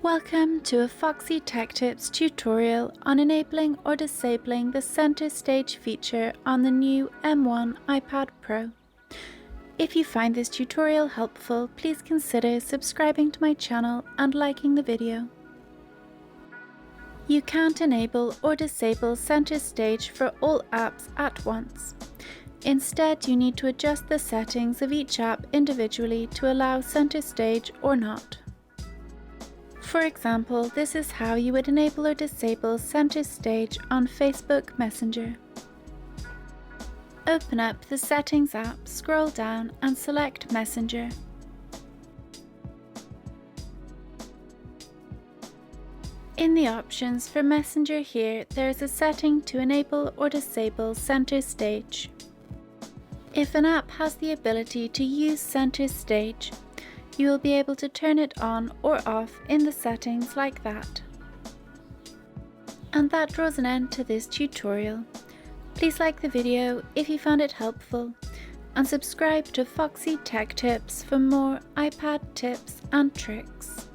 Welcome to a Foxy Tech Tips tutorial on enabling or disabling the center stage feature on the new M1 iPad Pro. If you find this tutorial helpful, please consider subscribing to my channel and liking the video. You can't enable or disable center stage for all apps at once. Instead, you need to adjust the settings of each app individually to allow center stage or not. For example, this is how you would enable or disable center stage on Facebook Messenger. Open up the Settings app, scroll down and select Messenger. In the options for Messenger here, there is a setting to enable or disable center stage. If an app has the ability to use center stage, you will be able to turn it on or off in the settings like that. And that draws an end to this tutorial. Please like the video if you found it helpful and subscribe to Foxy Tech Tips for more iPad tips and tricks.